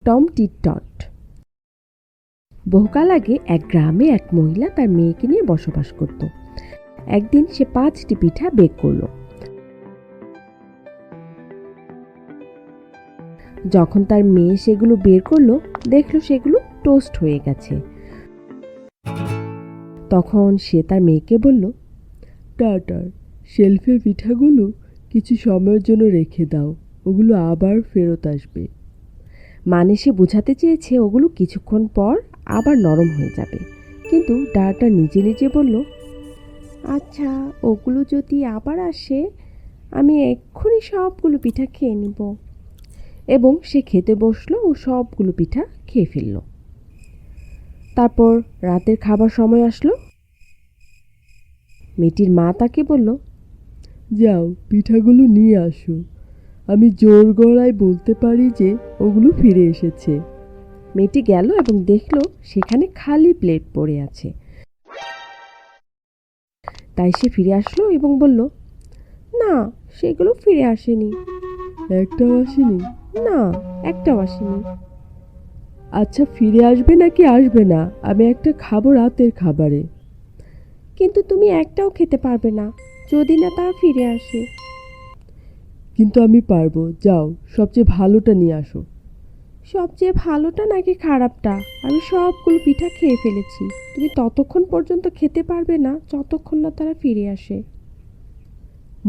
Tom টিট টট। বহুকাল আগে এক গ্রামে এক মহিলা তার মেয়েকে নিয়ে বসবাস করত। একদিন সে 5টি পিঠা বেক করল। যখন তার মেয়ে সেগুলো বের করলো, দেখলো সেগুলো টোস্ট হয়ে গেছে। তখন সে তার মেয়েকে বলল, টাটার শেলফে পিঠাগুলো কিছু সময়ের জন্য রেখে দাও, ওগুলো আবার ফেরত আসবে। মানে সে বোঝাতে চেয়েছে ওগুলো কিছুক্ষণ পর আবার নরম হয়ে যাবে। কিন্তু ডাটা নিজে নিজে বলল, আচ্ছা, ওগুলো যদি আবার আসে আমি এক্ষুনি সবগুলো পিঠা খেয়ে নিব। এবং সে খেতে বসলো ও সবগুলো পিঠা খেয়ে ফেলল। তারপর রাতের খাবার সময় আসলো। মেয়েটির মা তাকে বলল, যাও পিঠাগুলো নিয়ে আসো, আমি জোর গলায় বলতে পারি যে ওগুলো ফিরে এসেছে। মেয়েটি গেল এবং দেখলো সেখানে খালি প্লেট পড়ে আছে। তাই সে ফিরে আসলো এবং বলল, না, সেগুলো ফিরে আসেনি। একটাও আসেনি? না, একটাও আসেনি। আচ্ছা, ফিরে আসবে নাকি আসবে না? আমি একটা খাবো রাতের খাবারে। কিন্তু তুমি একটাও খেতে পারবে না যদি না তারা ফিরে আসে। কিন্তু আমি পারবো, যাও সবচেয়ে ভালোটা নিয়ে আসো। সবচেয়ে ভালোটা নাকি খারাপটা? আমি সবগুলো পিঠা খেয়ে ফেলেছি। তুমি ততক্ষণ পর্যন্ত খেতে পারবে না যতক্ষণ না তারা ফিরে আসে।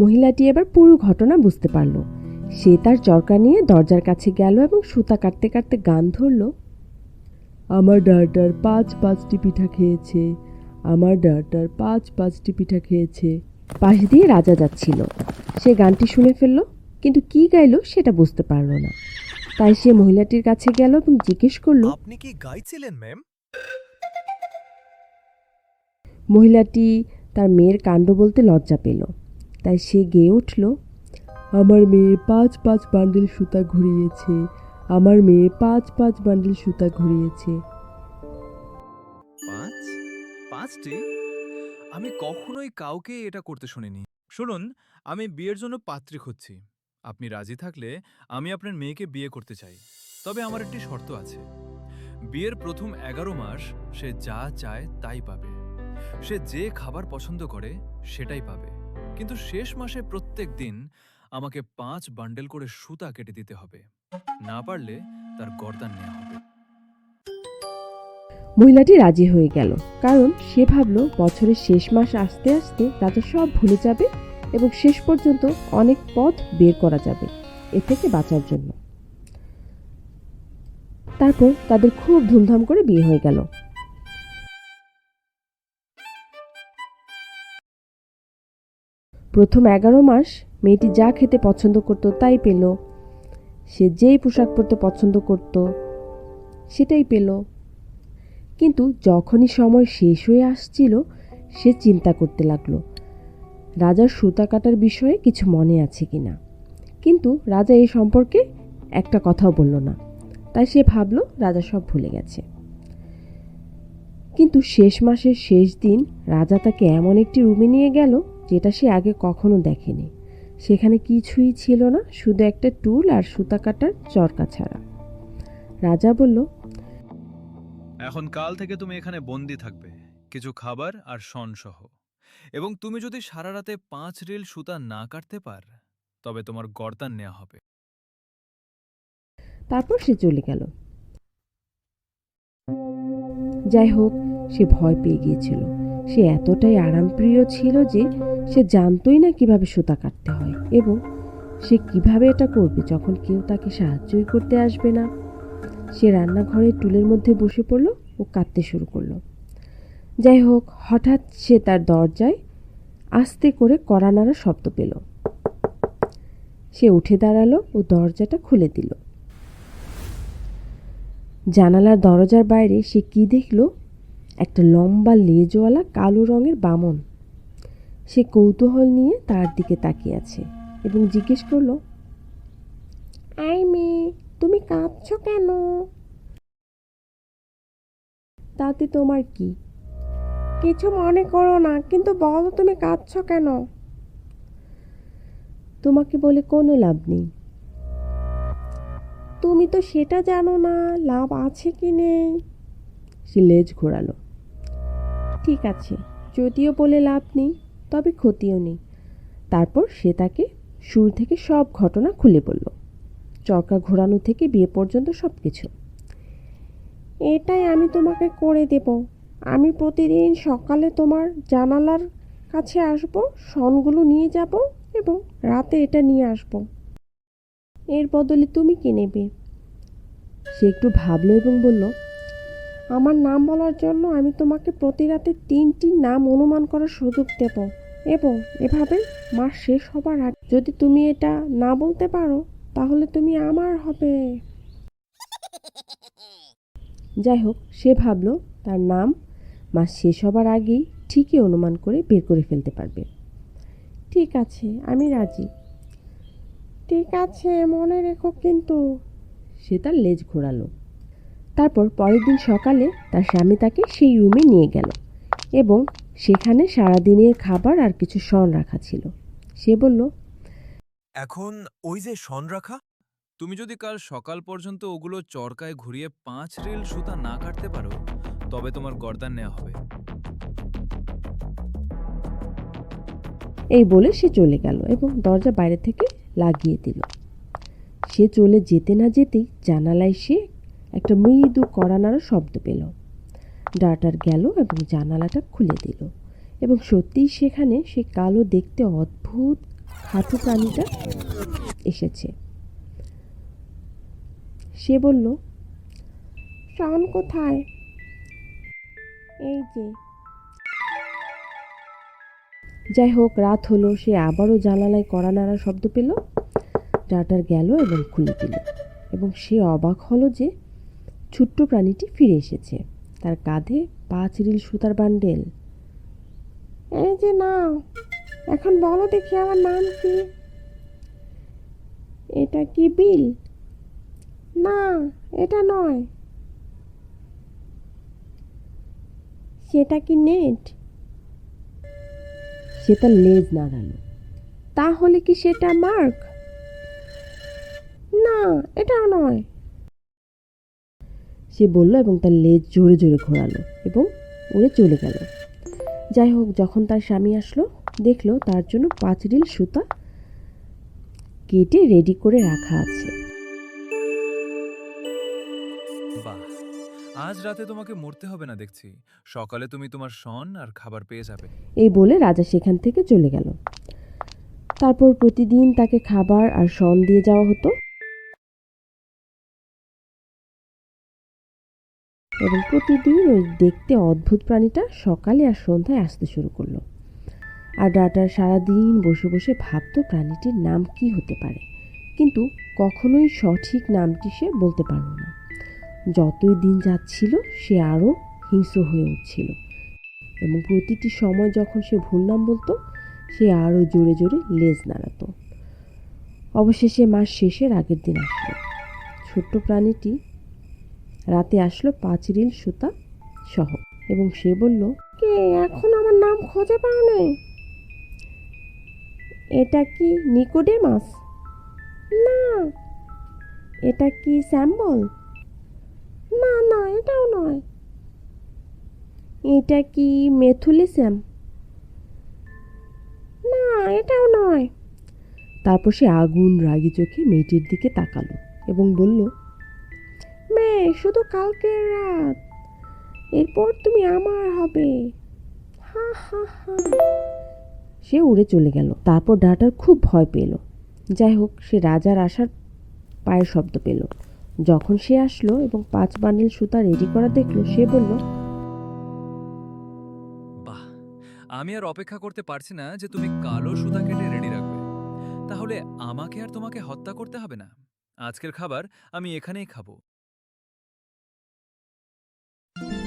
মহিলাটি এবার পুরো ঘটনা বুঝতে পারল। সে তার চরকা নিয়ে দরজার কাছে গেল এবং সুতা কাটতে কাটতে গান ধরল, আমার ডাটার 5টি পিঠা খেয়েছে, আমার ডাটার 5টি পিঠা খেয়েছে। পাশ দিয়ে রাজা যাচ্ছিল। সে গানটি শুনে ফেলল, কিন্তু কি গাইল সেটা বুঝতে পারল না। তাই সে মহিলাটির কাছে গেল এবং জিজ্ঞেস করল, আপনি কি গাইছিলেন ম্যাম? মহিলাটি তার মেয়ের কাণ্ড বলতে লজ্জা পেল। তাই সে গেয়ে উঠল, আমার মেয়ে 5 বান্ডিল সুতা ঘুরিয়েছে, আমার মেয়ে 5 বান্ডিল সুতা ঘুরিয়েছে। 5টি? আমি কখনোই কাউকে এটা করতে শুনিনি। শুনুন, আমি বিয়ের জন্য পাত্রী খুঁজছি। আপনি রাজি থাকলে আমি আপনার মেয়েকে বিয়ে করতে চাই। তবে আমার একটি শর্ত আছে। বিয়ের প্রথম 11 মাস সে যা চায় তাই পাবে। সে যে খাবার পছন্দ করে সেটাই পাবে। কিন্তু শেষ মাসে প্রত্যেক দিন আমাকে 5 বান্ডেল করে সুতা কেটে দিতে হবে। না পারলে তার গর্দান নেওয়া হবে। মহিলাটি রাজি হয়ে গেল, কারণ সে ভাবল বছরের শেষ মাস আসতে আসতে রাজা সব ভুলে যাবে এবং শেষ পর্যন্ত অনেক পথ বের করা যাবে এ থেকে বাঁচার জন্য। তারপর তাদের খুব ধুমধাম করে বিয়ে হয়ে গেল। প্রথম 11 মাস মেয়েটি যা খেতে পছন্দ করত তাই পেল। সে যেই পোশাক পরতে পছন্দ করত সেটাই পেল। কিন্তু যখনই সময় শেষ হয়ে আসছিল, সে চিন্তা করতে লাগলো রাজার সুতা কাটার বিষয়ে কিছু মনে আছে কিনা। কিন্তু রাজা এই সম্পর্কে একটা কথাও বলল না। তাই সে ভাবল রাজা সব ভুলে গেছে। কিন্তু শেষ মাসের শেষ দিন রাজা তাকে এমন একটি রুমে নিয়ে গেল যেটা সে আগে কখনো দেখেনি। সেখানে কিছুই ছিল না, শুধু একটা টুল আর সুতা কাটার চরকা ছাড়া। রাজা বলল, এখন কাল থেকে তুমি এখানে বন্দি থাকবে, কিছু খাবার আর শন সহ। এবং তুমি যদি সারা রাতে 5 রিল সুতা না কাটতে পার, তবে তোমার গর্দান নেওয়া হবে। তারপর সে চলে গেল। যাই হোক, সে ভয় পেয়ে গিয়েছিল। সে এতটাই আরামপ্রিয় ছিল যে সে জানতই না কিভাবে সুতা কাটতে হয় এবং সে কিভাবে এটা করবে যখন কেউ তাকে সাহায্যই করতে আসবে না। সে রান্নাঘরের টুলের মধ্যে বসে পড়ল ও কাঁদতে শুরু করলো। যাই হোক, হঠাৎ সে তার দরজায় আস্তে করে কড়া নাড়ার শব্দ পেল। সে উঠে দাঁড়ালো ও দরজাটা খুলে দিল। জানালার দরজার বাইরে সে কি দেখল? একটা লম্বা লেজওয়ালা কালো রঙের বামন। সে কৌতূহল নিয়ে তার দিকে তাকিয়ে আছে এবং জিজ্ঞেস করলো, এই মেয়ে, তুমি কাঁদছো কেন? তাতে তোমার কি? কিছু মনে করো না, কিন্তু বলো তুমি কাঁদছো কেন? তোমাকে বলে কোনো লাভ নেই। তুমি তো সেটা জানো না লাভ আছে কি নেই। সে লেজ ঘোরালো। ঠিক আছে, যদিও বলে লাভ নেই, তবে ক্ষতিও নেই। তারপর সে তাকে শুরু থেকে সব ঘটনা খুলে বলল, চরকা ঘোরানো থেকে বিয়ে পর্যন্ত সব কিছু। এটাই আমি তোমাকে করে দেব। আমি প্রতিদিন সকালে তোমার জানালার কাছে আসব, শনগুলো নিয়ে যাব এবং রাতে এটা নিয়ে আসব। এর বদলে তুমি কি নেবে? সে একটু ভাবলো এবং বলল, আমার নাম বলার জন্য আমি তোমাকে প্রতি রাতে 3টি নাম অনুমান করার সুযোগ দেব, এবং এভাবে মাস শেষ হবার আগে যদি তুমি এটা না বলতে পারো তাহলে তুমি আমার হবে। যাই হোক, সে ভাবলো তার নাম মাস শেষ হবার আগেই ঠিকই অনুমান করে বের করে ফেলতে পারবে। ঠিক আছে, আমি রাজি। ঠিক আছে, মনে রেখো কিন্তু। সে তার লেজ ঘোরালো। তারপর পরের দিন সকালে তার স্বামী তাকে সেই রুমে নিয়ে গেল এবং সেখানে সারাদিনের খাবার আর কিছু শন রাখা ছিল। সে বলল, এখন ওই যে শন রাখা, তুমি যদি কাল সকাল পর্যন্ত ওগুলো চরকায় ঘুরিয়ে 5 রিল সুতা না কাটতে পারো, তবে তোমার গর্দান নেওয়া হবে। এই বলে সে চলে গেল এবং দরজা বাইরে থেকে লাগিয়ে দিল। সে চলে যেতে না যেতেই জানালায় সে একটা মৃদু কড়া নাড়ার শব্দ পেল। ডার্টার গেল এবং জানালাটা খুলে দিল এবং সত্যিই সেখানে সে কালো দেখতে অদ্ভুত হাঁটু প্রাণীটা এসেছে। সে বলল, শন কোথায়? এই যে। যাই হোক, রাত হলো, সে আবারও জানালায় কড়া নাড়ার শব্দ পেল। ডার্টার গেল এবং খুলে দিল এবং সে অবাক হলো যে ছোট্ট প্রাণীটি ফিরে এসেছে। তার কাঁধে 5 রিল সুতার বান্ডেল। এই যে নাও, এখন বলো দেখি আমার নাম কি? এটা কি বিল? না, এটা নয়। সেটা কি নেট? সে তার লেজ নাড়ালো। তাহলে কি সেটা মার্ক? না, এটাও নয়। সে বলল এবং তার লেজ জোরে জোরে ঘোরালো এবং উড়ে চলে গেল। যাই হোক, যখন তার স্বামী আসলো, দেখলো তার জন্য 5 রিল সুতা কেটে রেডি করে রাখা আছে। বাহ, আজ রাতে তোমাকে মরতে হবে না দেখছি। সকালে তুমি তোমার শন আর খাবার পেয়ে যাবে। এই বলে রাজা সেখান থেকে চলে গেল। তারপর প্রতিদিন তাকে খাবার আর শন দিয়ে যাওয়া হতো এবং প্রতিদিন ওই দেখতে অদ্ভুত প্রাণীটা সকালে আর সন্ধ্যায় আসতে শুরু করলো। আর ডাটার সারাদিন বসে বসে ভাবতো প্রাণীটির নাম কি হতে পারে, কিন্তু কখনোই সঠিক নামটি সে বলতে পারল না। যতই দিন যাচ্ছিল সে আরও হিংস্র হয়ে উঠছিল এবং প্রতিটি সময় যখন সে ভুল নাম বলতো সে আরও জোরে জোরে লেজ নাড়াতো। অবশেষে মাস শেষের আগের দিন আসলো। ছোট্ট প্রাণীটি রাতে আসলো 5 রিল সুতা সহ এবং সে বলল, কে এখন আমার নাম খুঁজে পাও নাই? এটা কি নিকোডেমাস? না। এটা কি স্যাম্বল? না না, এটাও নয়। এটা কি মেথুলিস্যাম? না, এটাও নয়। তারপর সে আগুন রাগী চোখে মেয়েটির দিকে তাকালো এবং বলল, মেয়ে, শুধু কালকের রাত, এরপর তুমি আমার হবে। হা হা হা। সে উড়ে চলে গেল। তারপর ডাটার খুব ভয় পেল। যাই হোক, সে রাজার আসার পায়ের শব্দ পেল। যখন সে আসলো এবং 5 বান্ডিল সুতা রেডি করা দেখলো, সে বলল, বাহ, আমি আর অপেক্ষা করতে পারছি না যে তুমি কালো সুতা কেটে রেডি রাখবে। তাহলে আমাকে আর তোমাকে হত্যা করতে হবে না। আজকের খাবার আমি এখানেই খাবো।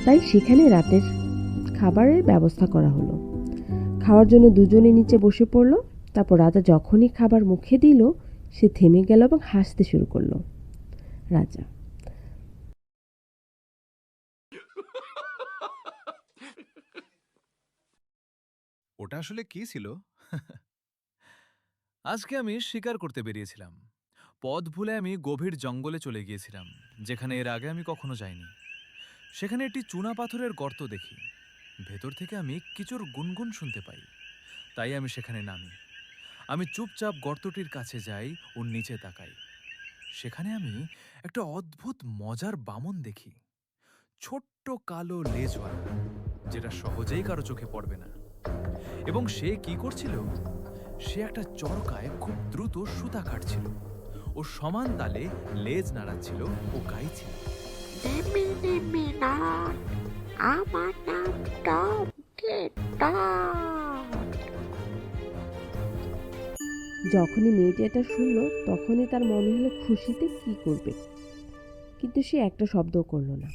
তাই সেখানে রাতের খাবারের ব্যবস্থা করা হলো। খাওয়ার জন্য দুজনে নিচে বসে পড়ল। তারপর রাজা যখনই খাবার মুখে দিল সে থেমে গেল এবং হাসতে শুরু করলো। রাজা, ওটা আসলে কি ছিল? আজকে আমি শিকার করতে বেরিয়েছিলাম। পথ ভুলে আমি গভীর জঙ্গলে চলে গিয়েছিলাম, যেখানে এর আগে আমি কখনো যাইনি। সেখানে একটি চুনা পাথরের গর্ত দেখি। ভেতর থেকে আমি কিছুর গুনগুন শুনতে পাই, তাই আমি সেখানে নামি। আমি চুপচাপ গর্তটির কাছে যাই ও নিচে তাকাই। সেখানে আমি একটা অদ্ভুত মজার বামন দেখি, ছোট্ট কালো লেজওয়ালা, যেটা সহজেই কারো চোখে পড়বে না। এবং সে কি করছিল? সে একটা চরকায় খুব দ্রুত সুতা কাটছিল ও সমান তালে লেজ নাড়াচ্ছিল ও গাইছিল। নেমে নেমে নট, আমার নাম টম কে টম। যখনই মেয়েটি এটা শুনল তখনই তার মনে হলো খুশিতে কি করবে, কিন্তু সে একটা শব্দও করলো না।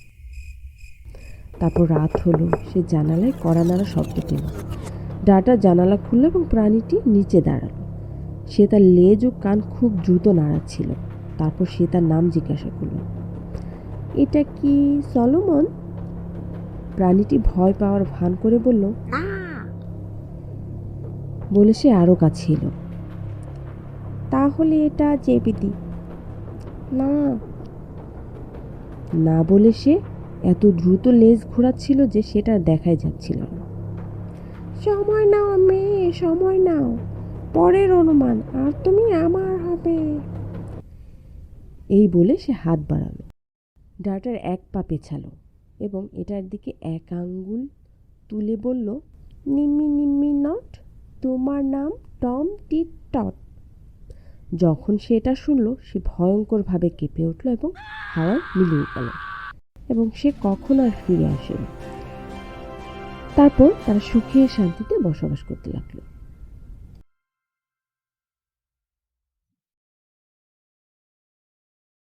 তারপর রাত হলো, সে জানালায় কড়া নাড়া শব্দ পেল। ডাটা জানালা খুলল এবং প্রাণীটি নিচে দাঁড়ালো। সে তার লেজ ও কান খুব দ্রুত নাড়াচ্ছিল। তারপর সে তার নাম জিজ্ঞাসা করল, এটা কি সলোমন? প্রাণীটি ভয় পাওয়ার ভান করে বলল, না, বলে সে আরও কাছে এলো। তাহলে এটা জেবেদি? না, না বলে সে এত দ্রুত লেজ ঘোরাচ্ছিল যে সেটা দেখাই যাচ্ছিল না। সময় নাও মেয়ে, সময় নাও, পরের অনুমান আর তুমি আমার হবে। এই বলে সে হাত বাড়ালো। ডাটার এক পা পেছালো এবং এটার দিকে এক আঙ্গুল তুলে বলল, নিম্মি নিম্মি নট, তোমার নাম টম টিট টট। যখন সে এটা শুনল সে ভয়ঙ্করভাবে কেঁপে উঠল এবং হাওয়ায় মিলিয়ে গেল এবং সে কখনো আর ফিরে আসেনি। তারপর তারা সুখে শান্তিতে বসবাস করতে লাগলো।